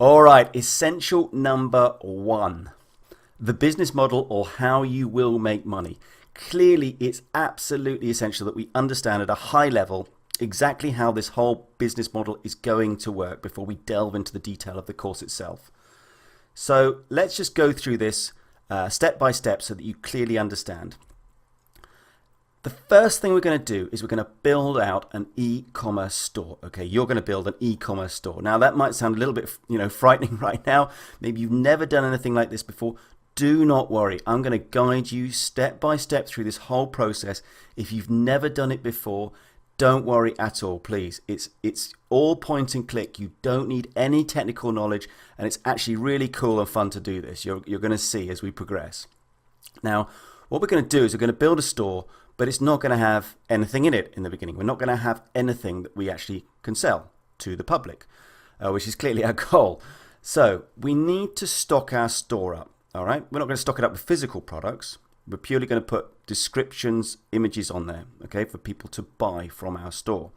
All right, essential number one, the business model or how you will make money. Clearly, it's absolutely essential that we understand at a high level exactly how this whole business model is going to work before we delve into the detail of the course itself. So let's just go through this step by step so that you clearly understand. The first thing we're going to do is we're going to build out an e-commerce store. Okay, you're going to build an e-commerce store. Now that might sound a little bit, frightening right now. Maybe you've never done anything like this before. Do not worry. I'm going to guide you step by step through this whole process. If you've never done it before, don't worry at all, please. It's all point and click. You don't need any technical knowledge, and it's actually really cool and fun to do this. You're going to see as we progress. Now, what we're going to do is we're going to build a store, but it's not going to have anything in it in the beginning. We're not going to have anything that we actually can sell to the public, which is clearly our goal. So we need to stock our store up. All right, we're not going to stock it up with physical products. We're purely going to put descriptions, images on there, okay, for people to buy from our store.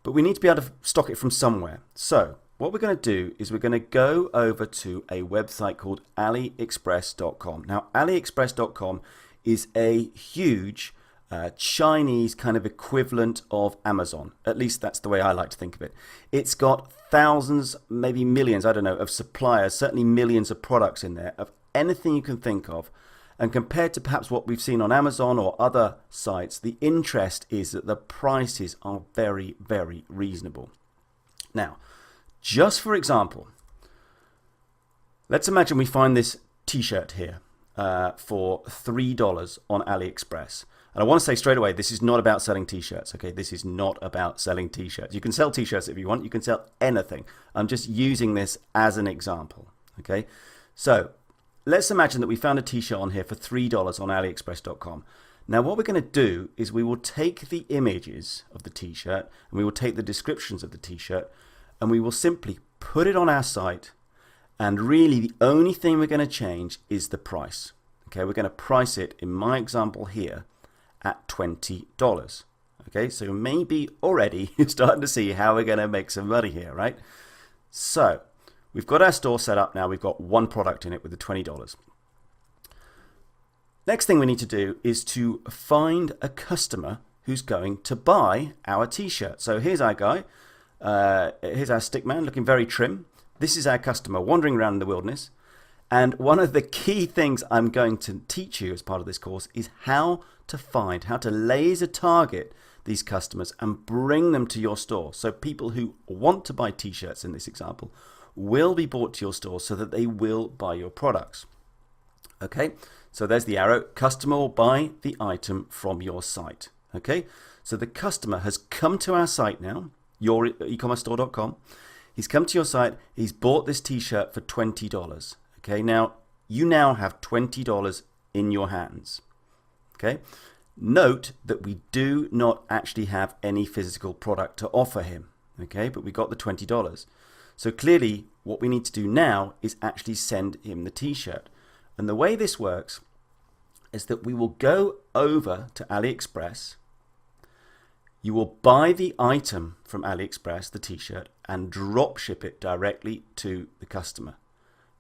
But we need to be able to stock it from somewhere. So what we're going to do is we're going to go over to a website called AliExpress.com. Now, AliExpress.com is a huge Chinese kind of equivalent of Amazon. At least that's the way I like to think of it. It's got thousands, maybe millions, I don't know, of suppliers, certainly millions of products in there, of anything you can think of. And compared to perhaps what we've seen on Amazon or other sites, the interest is that the prices are very, very reasonable. Now, just for example, let's imagine we find this t-shirt here for $3 on AliExpress. And I want to say straight away, this is not about selling t-shirts, okay? This is not about selling t-shirts. You can sell t-shirts if you want. You can sell anything. I'm just using this as an example, okay? So let's imagine that we found a t-shirt on here for $3 on AliExpress.com. Now what we're going to do is we will take the images of the t-shirt and we will take the descriptions of the t-shirt and we will simply put it on our site, and really the only thing we're going to change is the price. Okay, we're going to price it, in my example here, at $20. Okay, so maybe already you're starting to see how we're going to make some money here, right? So we've got our store set up now. We've got one product in it with the $20. Next thing we need to do is to find a customer who's going to buy our t-shirt. So here's our guy. Here's our stick man looking very trim. This is our customer wandering around in the wilderness. And one of the key things I'm going to teach you as part of this course is how to laser target these customers and bring them to your store. So people who want to buy t-shirts in this example will be brought to your store so that they will buy your products. Okay, so there's the arrow. Customer will buy the item from your site. Okay, so the customer has come to our site now, yourecommercestore.com. He's come to your site. He's bought this t-shirt for $20. Okay, now you now have $20 in your hands. Okay, note that we do not actually have any physical product to offer him. Okay, but we got the $20. So clearly what we need to do now is actually send him the t-shirt. And the way this works is that we will go over to AliExpress. You will buy the item from AliExpress, the t-shirt, and drop ship it directly to the customer.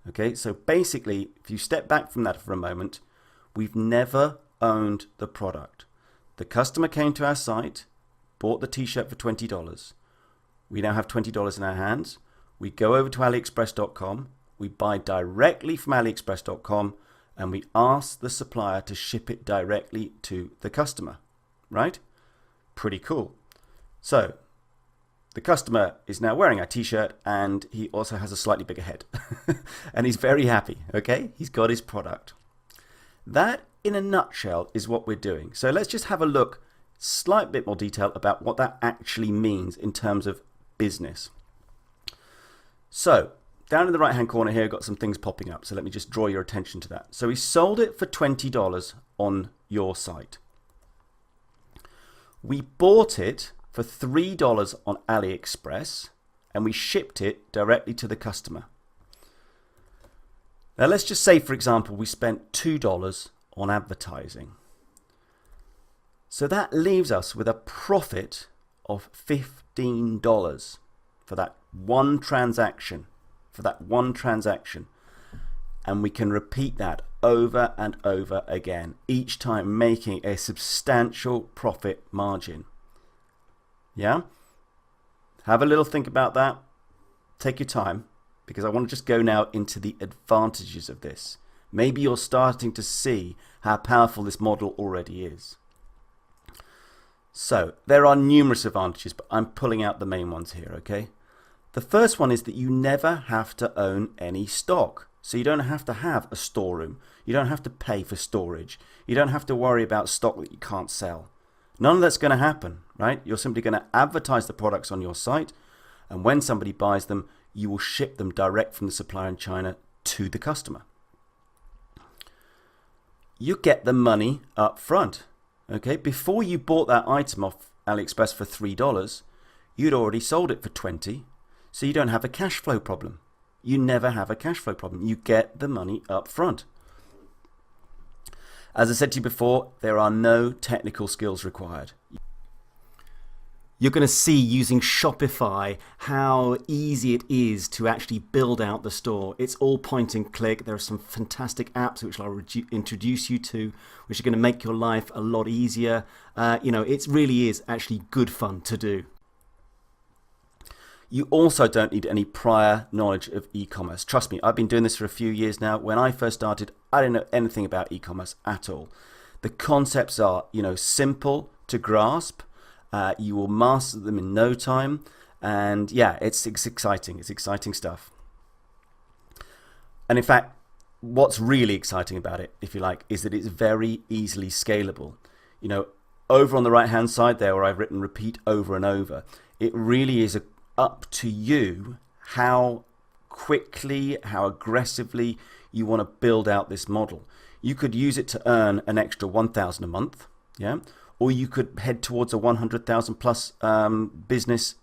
Okay, so basically, if you step back from that for a moment, we've never owned the product. The customer came to our site, bought the t-shirt for $20. We now have $20 in our hands. We go over to AliExpress.com, we buy directly from AliExpress.com, and we ask the supplier to ship it directly to the customer, right? Pretty cool. So the customer is now wearing our t-shirt and he also has a slightly bigger head and he's very happy. Okay, he's got his product. That in a nutshell is what we're doing. So let's just have a look, slight bit more detail about what that actually means in terms of business. So down in the right hand corner here, I've got some things popping up. So let me just draw your attention to that. So he sold it for $20 on your site. We bought it for $3 on AliExpress and we shipped it directly to the customer. Now let's just say, for example, we spent $2 on advertising. So that leaves us with a profit of $15 for that one transaction. for that one transaction. And we can repeat that over and over again, each time making a substantial profit margin. Yeah? Have a little think about that. Take your time, because I want to just go now into the advantages of this. Maybe you're starting to see how powerful this model already is. So there are numerous advantages, but I'm pulling out the main ones here, okay? The first one is that you never have to own any stock. So you don't have to have a storeroom. You don't have to pay for storage. You don't have to worry about stock that you can't sell. None of that's going to happen, right? You're simply going to advertise the products on your site, and when somebody buys them, you will ship them direct from the supplier in China to the customer. You get the money up front, okay? Before you bought that item off AliExpress for $3, you'd already sold it for $20, so you don't have a cash flow problem. You never have a cash flow problem. You get the money up front. As I said to you before, there are no technical skills required. You're going to see using Shopify how easy it is to actually build out the store. It's all point and click. There are some fantastic apps which I'll introduce you to, which are going to make your life a lot easier. It really is actually good fun to do. You also don't need any prior knowledge of e-commerce. Trust me, I've been doing this for a few years now. When I first started, I didn't know anything about e-commerce at all. The concepts are, simple to grasp. You will master them in no time. And yeah, it's exciting. It's exciting stuff. And in fact, what's really exciting about it, if you like, is that it's very easily scalable. Over on the right-hand side there, where I've written repeat over and over, it really is up to you how quickly, how aggressively you want to build out this model. You could use it to earn an extra $1,000 a month, yeah, or you could head towards a 100,000 plus business,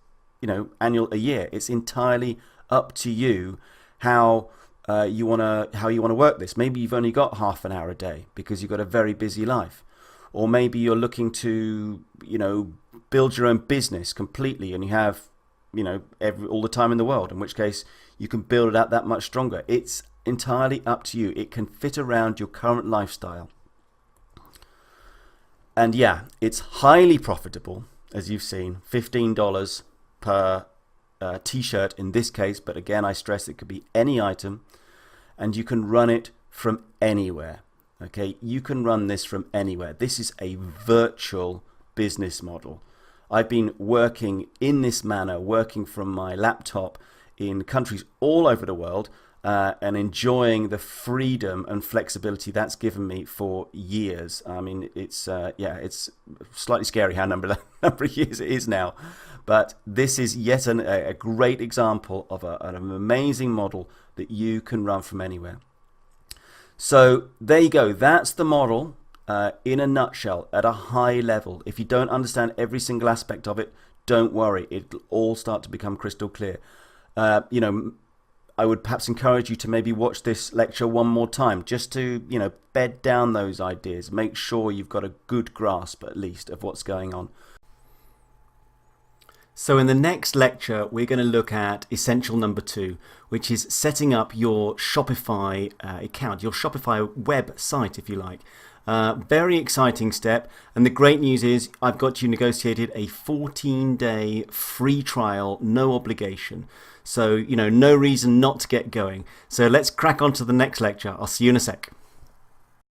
annual a year. It's entirely up to you how you want to work this. Maybe you've only got half an hour a day because you've got a very busy life, or maybe you're looking to build your own business completely and you have all the time in the world, in which case you can build it out that much stronger. It's entirely up to you. It can fit around your current lifestyle. And yeah, it's highly profitable, as you've seen, $15 per t-shirt in this case, but again, I stress it could be any item, and you can run it from anywhere. Okay, you can run this from anywhere. This is a virtual business model. I've been working in this manner, working from my laptop in countries all over the world, and enjoying the freedom and flexibility that's given me for years. I mean, it's slightly scary how number of years it is now, but this is yet a great example of an amazing model that you can run from anywhere. So there you go. That's the model. In a nutshell, at a high level. If you don't understand every single aspect of it, don't worry. It'll all start to become crystal clear. I would perhaps encourage you to maybe watch this lecture one more time, just to, bed down those ideas. Make sure you've got a good grasp, at least, of what's going on. So in the next lecture, we're going to look at essential number 2, which is setting up your Shopify account, your Shopify website, if you like. Very exciting step, and the great news is I've got you negotiated a 14-day free trial, no obligation. So, no reason not to get going. So let's crack on to the next lecture. I'll see you in a sec.